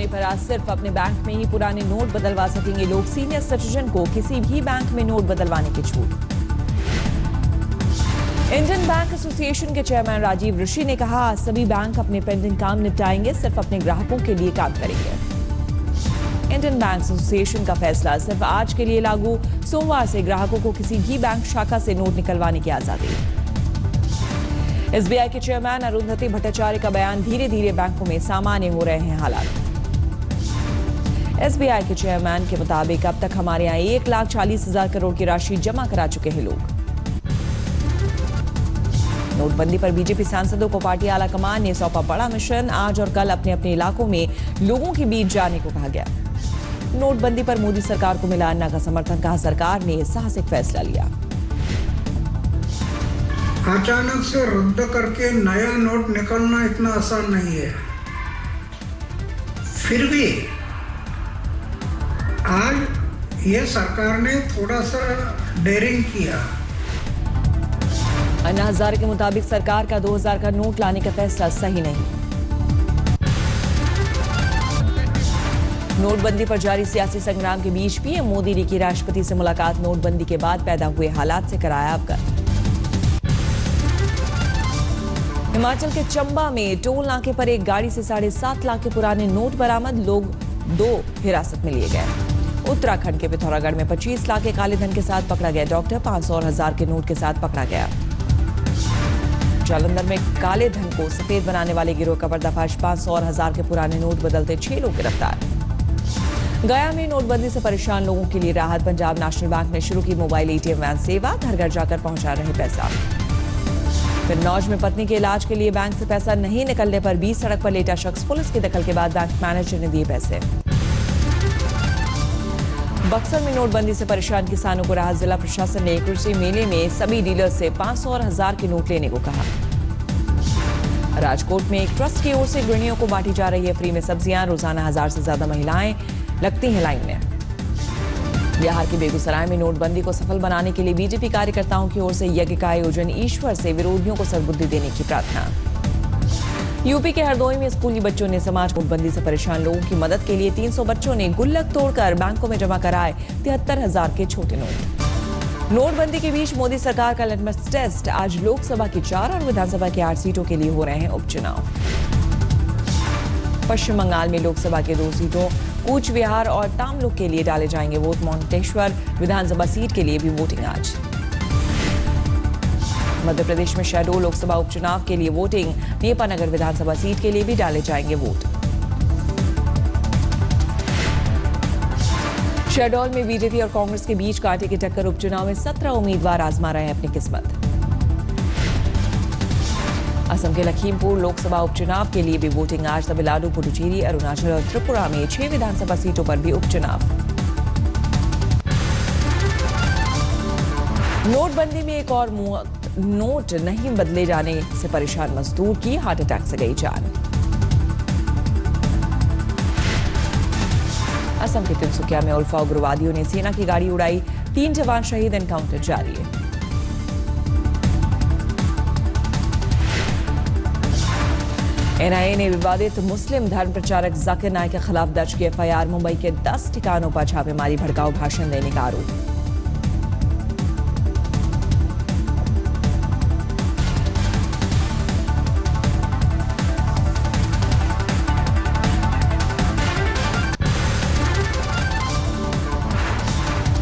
होने पर आज सिर्फ अपने बैंक में ही पुराने नोट बदलवा सकेंगे लोग। सीनियर सिटीजन को किसी भी बैंक में नोट बदलवाने की छूट। इंडियन बैंक एसोसिएशन के चेयरमैन राजीव ऋषि ने कहा, आज सभी बैंक अपने पेंडिंग काम निपटाएंगे, सिर्फ अपने ग्राहकों के लिए काम करेंगे। इंडियन बैंक एसोसिएशन का फैसला सिर्फ आज के लिए लागू। सोमवार से ग्राहकों को किसी भी बैंक शाखा से नोट निकलवाने की आजादी। एसबीआई के चेयरमैन अरुंधति भट्टाचार्य का बयान, धीरे धीरे बैंकों में सामान्य हो रहे हैं हालात। एसबीआई के चेयरमैन के मुताबिक अब तक हमारे यहाँ 1,40,000 करोड़ की राशि जमा करा चुके हैं लोग। नोटबंदी पर बीजेपी सांसदों को पार्टी आलाकमान ने सौंपा बड़ा मिशन। आज और कल अपने अपने इलाकों में लोगों के बीच जाने को कहा गया। नोटबंदी पर मोदी सरकार को मिला अन्ना का समर्थन, कहा सरकार ने साहसिक फैसला लिया। अचानक से रद्द करके नया नोट निकालना इतना आसान नहीं है। फिर भी आज ये सरकार ने थोड़ा सा डेयरिंग किया। अन्ना हजारे के मुताबिक सरकार का 2000 का नोट लाने का फैसला सही नहीं। नोटबंदी पर जारी सियासी संग्राम के बीच पीएम मोदी ने की राष्ट्रपति से मुलाकात। नोटबंदी के बाद पैदा हुए हालात से कराया अवगत। हिमाचल के चंबा में टोल नाके पर एक गाड़ी से 7.5 लाख के पुराने नोट बरामद। लोग 2 हिरासत में लिए गए। उत्तराखंड के पिथौरागढ़ में 25 लाख के काले धन के साथ पकड़ा गया डॉक्टर। 500 और 1000 के नोट के साथ पकड़ा गया। जालंधर में काले धन को सफेद बनाने वाले गिरोह का पर्दाफाश। 500 और 1000 के पुराने नोट बदलते 6 लोग गिरफ्तार। गया में नोटबंदी से परेशान लोगों के लिए राहत। पंजाब नेशनल बैंक ने शुरू की मोबाइल एटीएम वैन सेवा, घर घर जाकर पहुंचा रहे पैसा। कन्नौज में पत्नी के इलाज के लिए बैंक से पैसा नहीं निकलने पर 20 सड़क पर लेटा शख्स। पुलिस की दखल के बाद बैंक मैनेजर ने दिए पैसे। बक्सर में नोटबंदी से परेशान किसानों को राहत। जिला प्रशासन ने कृषि मेले में सभी डीलर से 500 और 1000 के नोट लेने को कहा। राजकोट में एक ट्रस्ट की ओर से गृहिणियों को बांटी जा रही है फ्री में सब्जियां। रोजाना 1000 से ज्यादा महिलाएं लगती हैं लाइन में। बिहार के बेगूसराय में नोटबंदी को सफल बनाने के लिए बीजेपी कार्यकर्ताओं की ओर से यज्ञ का आयोजन। ईश्वर से विरोधियों को सद्बुद्धि देने की प्रार्थना। यूपी के हरदोई में स्कूली बच्चों ने समाज नोटबंदी से परेशान लोगों की मदद के लिए 300 बच्चों ने गुल्लक तोड़कर बैंकों में जमा कराए 73,000 के छोटे नोट। नोटबंदी के बीच मोदी सरकार का लिटमस टेस्ट। आज लोकसभा की 4 और विधानसभा की 8 सीटों के लिए हो रहे हैं उपचुनाव। पश्चिम बंगाल में लोकसभा के 2 सीटों कूच बिहार और तामलुक के लिए डाले जाएंगे वोट। मोंटेश्वर विधानसभा सीट के लिए भी वोटिंग आज। मध्य प्रदेश में शहडोल लोकसभा उपचुनाव के लिए वोटिंग। नेपानगर विधानसभा सीट के लिए भी डाले जाएंगे वोट। शहडोल में बीजेपी और कांग्रेस के बीच कांटे की टक्कर। उपचुनाव में 17 उम्मीदवार आजमा रहे हैं अपनी किस्मत। असम के लखीमपुर लोकसभा उपचुनाव के लिए भी वोटिंग आज। तमिलनाडु, पुडुचेरी, अरुणाचल और त्रिपुरा में 6 विधानसभा सीटों पर भी उपचुनाव। नोटबंदी में एक और नोट नहीं बदले जाने से परेशान मजदूर की हार्ट अटैक से गई जान। असम के तिनसुकिया में उल्फा उग्रवादियों ने सेना की गाड़ी उड़ाई। 3 जवान शहीद। एनकाउंटर जारी है। एनआईए ने विवादित मुस्लिम धर्म प्रचारक जाकिर नाइक के खिलाफ दर्ज की एफआईआर। मुंबई के 10 ठिकानों पर छापेमारी, भड़काऊ भाषण देने का आरोप।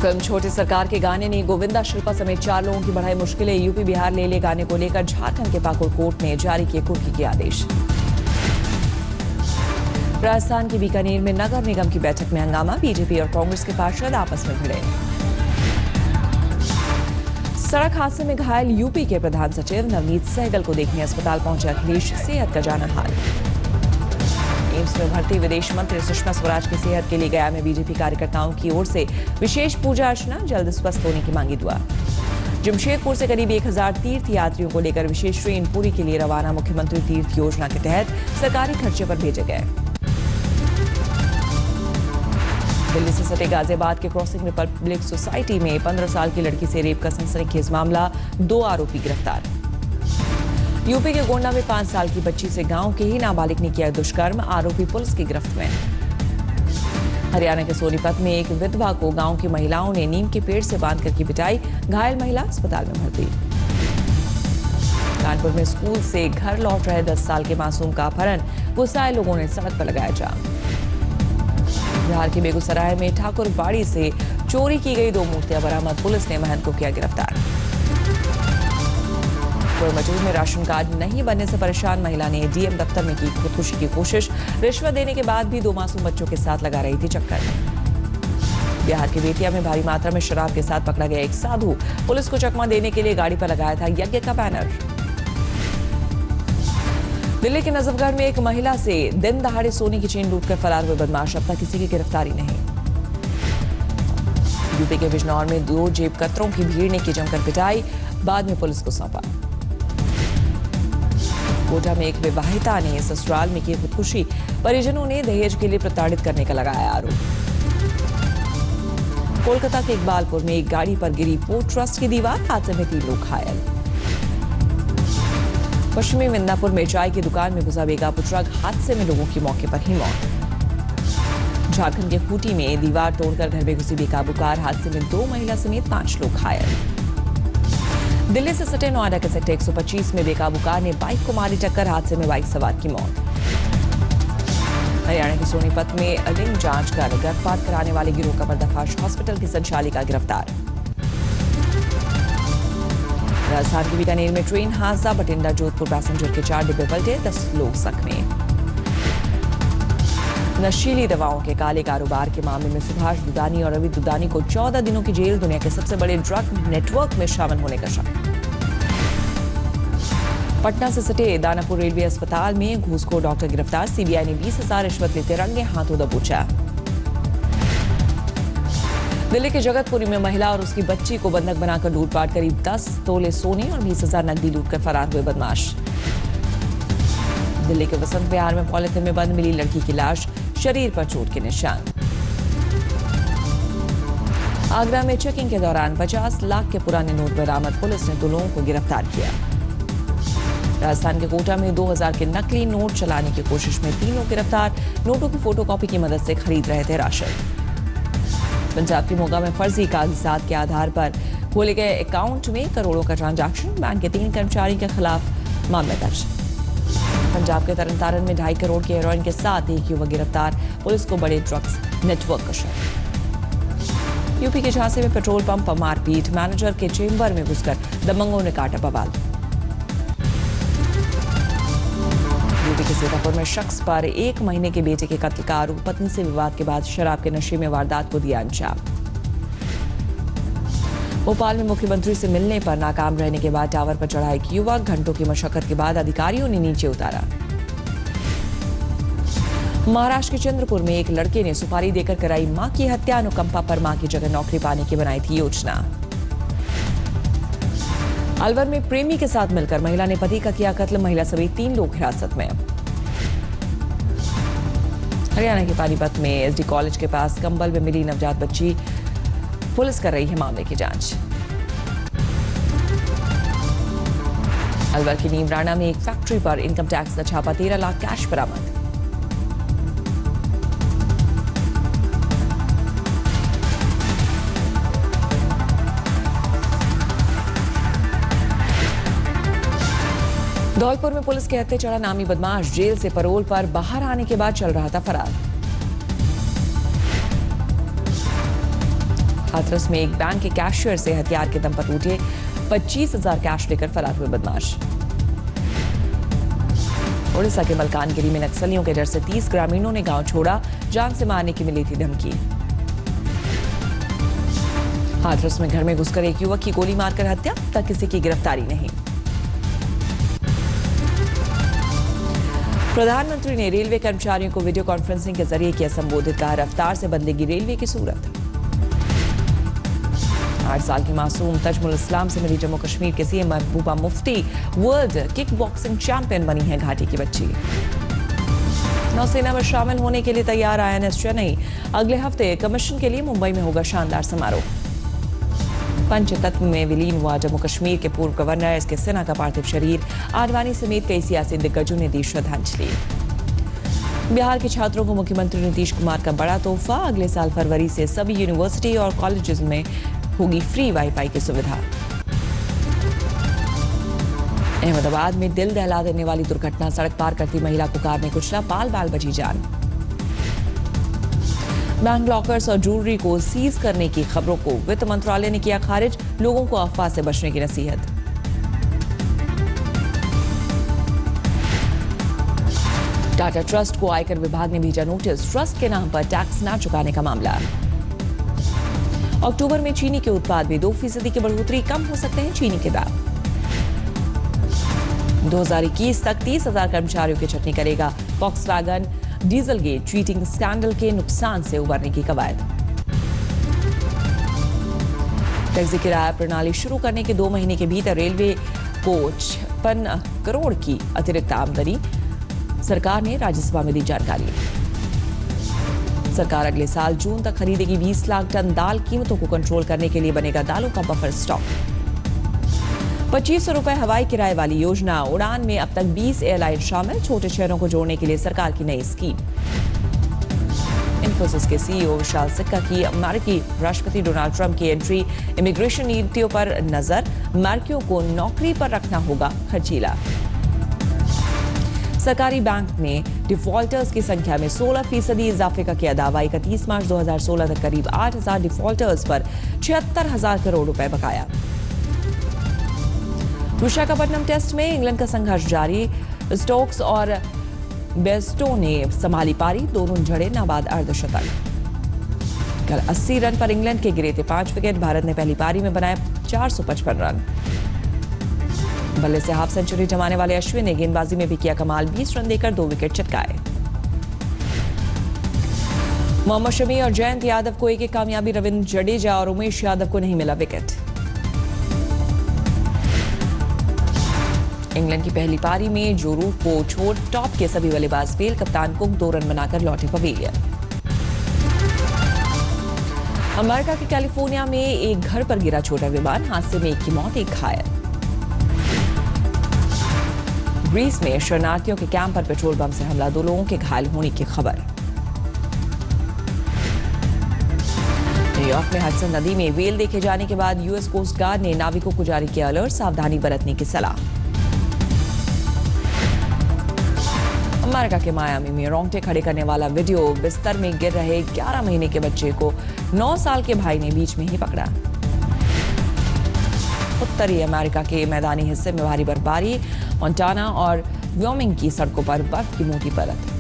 फिल्म छोटी सरकार के गाने ने गोविंदा शिल्पा समेत 4 लोगों की बढ़ाई मुश्किलें। यूपी बिहार ले ले गाने को लेकर झारखंड के पाकुड़ कोर्ट ने जारी किए कुर्की के आदेश। राजस्थान के बीकानेर में नगर निगम की बैठक में हंगामा। बीजेपी और कांग्रेस के पार्षद आपस में भिड़े। सड़क हादसे में घायल यूपी के प्रधान सचिव नवनीत सहगल को देखने अस्पताल पहुंचे अखिलेश। सेहत का जाना हाल। एम्स में भर्ती विदेश मंत्री सुषमा स्वराज की सेहत के लिए गया में बीजेपी कार्यकर्ताओं की ओर से विशेष पूजा अर्चना। जल्द स्वस्थ होने की मांगी दुआ। जमशेदपुर से करीब 1000 तीर्थ यात्रियों को लेकर विशेष ट्रेन पुरी के लिए रवाना। मुख्यमंत्री तीर्थ योजना के तहत सरकारी खर्चे पर भेजे गए। दिल्ली से सटे गाजियाबाद के क्रॉसिंग रिपब्लिक सोसाइटी में 15 साल की लड़की से रेप का सनसनीखेज मामला। 2 आरोपी गिरफ्तार। यूपी के गोंडा में 5 साल की बच्ची से गांव के ही नाबालिग ने किया दुष्कर्म। आरोपी पुलिस की गिरफ्त में। हरियाणा के सोनीपत में एक विधवा को गांव की महिलाओं ने नीम के पेड़ से बांधकर की पिटाई, घायल महिला अस्पताल में भर्ती। कानपुर में स्कूल से घर लौट रहे 10 साल के मासूम का अपहरण, गुस्साए लोगों ने सड़क पर लगाया जाम। बिहार के बेगूसराय में ठाकुर बाड़ी से चोरी की गई 2 मूर्तियां बरामद, पुलिस ने महंत को किया गिरफ्तार। कोयम्बटूर में राशन कार्ड नहीं बनने से परेशान महिला ने डीएम दफ्तर में की खुदकुशी की कोशिश, रिश्वत देने के बाद भी 2 मासूम बच्चों के साथ लगा रही थी चक्कर। बिहार के बेतिया में भारी मात्रा में शराब के साथ पकड़ा गया एक साधु, पुलिस को चकमा देने के लिए गाड़ी पर लगाया था यज्ञ का बैनर। दिल्ली के नजफगढ़ में एक महिला से दिन दहाड़े सोने की चेन लूटकर फरार हुए बदमाश, अब तक किसी की गिरफ्तारी नहीं। यूपी के बिजनौर में 2 जेब कतरों की भीड़ ने की जमकर पिटाई, बाद में पुलिस को सौंपा। कोटा में एक विवाहिता ने ससुराल में की खुदकुशी, परिजनों ने दहेज के लिए प्रताड़ित करने का लगाया आरोप। कोलकाता के इकबालपुर में एक गाड़ी पर गिरी पोर्ट ट्रस्ट की दीवार, हादसे में 3 लोग घायल। पश्चिमी मिदनापुर में चाय की दुकान में घुसा बेकाबू ट्रक, हादसे में लोगों की मौके पर ही मौत। झारखंड के खूंटी में दीवार तोड़कर घर में घुसी बेकाबू कार, हादसे में 2 महिला समेत 5 लोग घायल। दिल्ली से सटे नोएडा के सेक्टर 125 में बेकाबू कार ने बाइक को मारी टक्कर, हादसे में बाइक सवार की मौत। हरियाणा के सोनीपत में लिंग जांच कर गर्भपात कराने वाले गिरोह का पर्दाफाश, हॉस्पिटल की संचालिका गिरफ्तार। राजस्थान के बीकानेर में ट्रेन हादसा, बठिंडा जोधपुर पैसेंजर के 4 डिब्बे पलटे, 10 लोग जख्मी। नशीली दवाओं के काले कारोबार के मामले में सुभाष दुदानी और रवि दुदानी को 14 दिनों की जेल, दुनिया के सबसे बड़े ड्रग नेटवर्क में शामिल होने का शक। पटना से सटे दानापुर रेलवे अस्पताल में घूसखोर डॉक्टर गिरफ्तार, सीबीआई ने 20,000 रिश्वत लेते रंगे हाथों दबोचा। दिल्ली के जगतपुरी में महिला और उसकी बच्ची को बंधक बनाकर लूटपाट, करीब 10 तोले सोने और 20,000 नकदी लूटकर फरार हुए बदमाश। दिल्ली के वसंत विहार में पॉलिथीन में बंद मिली लड़की की लाश, शरीर पर चोट के निशान। आगरा में चेकिंग के दौरान 50 लाख के पुराने नोट बरामद, पुलिस ने 2 लोगों को गिरफ्तार किया। राजस्थान के कोटा में 2000 के नकली नोट चलाने की कोशिश में 3 लोग गिरफ्तार, नोटों की फोटोकॉपी की मदद से खरीद रहे थे राशन। पंजाब के मोगा में फर्जी कागजात के आधार पर खोले गए अकाउंट में करोड़ों का ट्रांजैक्शन, बैंक के 3 कर्मचारी के खिलाफ मामला दर्ज। पंजाब के तरनतारन में 2.5 करोड़ के हेरोइन के साथ एक युवक गिरफ्तार, पुलिस को बड़े ड्रग्स नेटवर्क का शक। यूपी के झांसी में पेट्रोल पंप पर मारपीट, मैनेजर के चेंबर में घुसकर दबंगों ने काटा बवाल। यूपी के सीतापुर में शख्स पर 1 महीने के बेटे के कत्ल का आरोप, पत्नी से विवाद के बाद शराब के नशे में वारदात को दिया अंजाम। भोपाल में मुख्यमंत्री से मिलने पर नाकाम रहने के बाद टावर पर चढ़ा एक युवक, घंटों की मशक्कत के बाद अधिकारियों ने नीचे उतारा। महाराष्ट्र के चंद्रपुर में एक लड़के ने सुपारी देकर कराई मां की हत्या, अनुकंपा पर मां की जगह नौकरी पाने की बनाई थी योजना। अलवर में प्रेमी के साथ मिलकर महिला ने पति का किया कत्ल, महिला समेत 3 लोग हिरासत में। हरियाणा के पानीपत में एसडी कॉलेज के पास कंबल में मिली नवजात बच्ची, पुलिस कर रही है मामले की जांच। अलवर की नीमराणा में एक फैक्ट्री पर इनकम टैक्स का छापा, 13 लाख कैश बरामद। धौलपुर में पुलिस के हत्थे चढ़ा नामी बदमाश, जेल से परोल पर बाहर आने के बाद चल रहा था फरार। हाथरस में एक बैंक के कैशियर से हथियार के दम पर लूटे 25,000 कैश लेकर फरार हुए बदमाश। ओडिशा के मलकानगिरी में नक्सलियों के डर से 30 ग्रामीणों ने गांव छोड़ा, जान से मारने की मिली थी धमकी। हाथरस में घर में घुसकर एक युवक की गोली मारकर हत्या, तक किसी की गिरफ्तारी नहीं। प्रधानमंत्री ने रेलवे कर्मचारियों को वीडियो कॉन्फ्रेंसिंग के जरिए किया संबोधित, कहा रफ्तार से बदलेगी रेलवे की सूरत। 8 साल की मासूम तजमुल इस्लाम से मिली जम्मू कश्मीर के CM Mehbooba Mufti, world kick boxing champion बनी है घाटी की बच्ची। नौसेना में शामिल होने के लिए तैयार आईएनएस चेन्नई, अगले हफ्ते कमीशन के लिए मुंबई में होगा शानदार समारोह। पंचतत्व में विलीन हुआ जम्मू कश्मीर के पूर्व गवर्नर एसके सिन्हा का पार्थिव शरीर, आडवाणी समेत कई सियासी दिग्गजों ने दी श्रद्धांजलि। बिहार के छात्रों को मुख्यमंत्री नीतीश कुमार का बड़ा तोहफा। अगले साल फरवरी से सभी यूनिवर्सिटी और कॉलेजेस में होगी फ्री वाईफाई की सुविधा। अहमदाबाद में दिल दहला देने वाली दुर्घटना, सड़क पार करती महिला को कार ने कुचला, बाल बाल बची जान। बैंक लॉकर्स और ज्वेलरी को सीज करने की खबरों को वित्त मंत्रालय ने किया खारिज, लोगों को अफवाह से बचने की नसीहत। टाटा ट्रस्ट को आयकर विभाग ने भेजा नोटिस, ट्रस्ट के नाम पर टैक्स न चुकाने का मामला। अक्टूबर में चीनी के उत्पाद में 2% की बढ़ोतरी, कम हो सकते हैं चीनी के दाम। 2021 तक 30,000 कर्मचारियों की छटनी करेगा Volkswagen. Dieselgate cheating scandal के नुकसान से उबरने की कवायद। टैक्सी किराया प्रणाली शुरू करने के 2 महीने के भीतर रेलवे को 56 करोड़ की अतिरिक्त आमदनी, सरकार ने राज्यसभा में दी जानकारी। सरकार अगले साल जून तक खरीदेगी 20 लाख टन दाल, कीमतों को कंट्रोल करने के लिए बनेगा दालों का बफर स्टॉक। 2500 रुपए हवाई किराए वाली योजना, उड़ान में अब तक 20 एयरलाइन शामिल, छोटे शहरों को जोड़ने के लिए सरकार की नई स्कीम। इन्फोसिस के सीईओ विशाल सिक्का की अमेरिकी राष्ट्रपति डोनाल्ड ट्रंप की एंट्री, इमिग्रेशन नीतियों पर नजर, अमेरिकियों को नौकरी पर रखना होगा खर्चीला। सरकारी बैंक ने डिफॉल्टर्स की संख्या में 16% इजाफे का किया दावा। 31 मार्च 2016 तक करीब 8,000 डिफॉल्टर्स पर 76,000 करोड़ रुपए बकाया। विशाखापट्टनम टेस्ट में इंग्लैंड का संघर्ष जारी, स्टोक्स और बेस्टो ने संभाली पारी, दोनों जड़े नाबाद अर्धशतक। कल 80 रन पर इंग्लैंड के गिरे थे 5 विकेट, भारत ने पहली पारी में बनाए 455 रन। बल्ले से हाफ सेंचुरी जमाने वाले अश्विन ने गेंदबाजी में भी किया कमाल, 20 रन देकर 2 विकेट चटकाए। मोहम्मद शमी और जयंत यादव को एक कामयाबी, रविंद्र जडेजा और उमेश यादव को नहीं मिला विकेट। इंग्लैंड की पहली पारी में जो रूट को छोड़ टॉप के सभी बल्लेबाज फेल, कप्तान कुक 2 रन बनाकर लौटे पवेलियन। अमेरिका के कैलिफोर्निया में एक घर पर गिरा छोटा विमान, हादसे में एक की मौत, एक घायल। ग्रीस में शरणार्थियों के कैंप पर पेट्रोल बम से हमला, 2 लोगों के घायल होने की खबर। न्यूयॉर्क में हडसन नदी में व्हेल देखे जाने के बाद यूएस कोस्ट गार्ड ने नाविकों को जारी किया अलर्ट, सावधानी बरतने की सलाह। अमेरिका के मायामी में रोंगटे खड़े करने वाला वीडियो, बिस्तर में गिर रहे 11 महीने के बच्चे को 9 साल के भाई ने बीच में ही पकड़ा। उत्तरी अमेरिका के मैदानी हिस्से में भारी बर्फबारी, मोंटाना और व्योमिंग की सड़कों पर बर्फ की मोटी परत।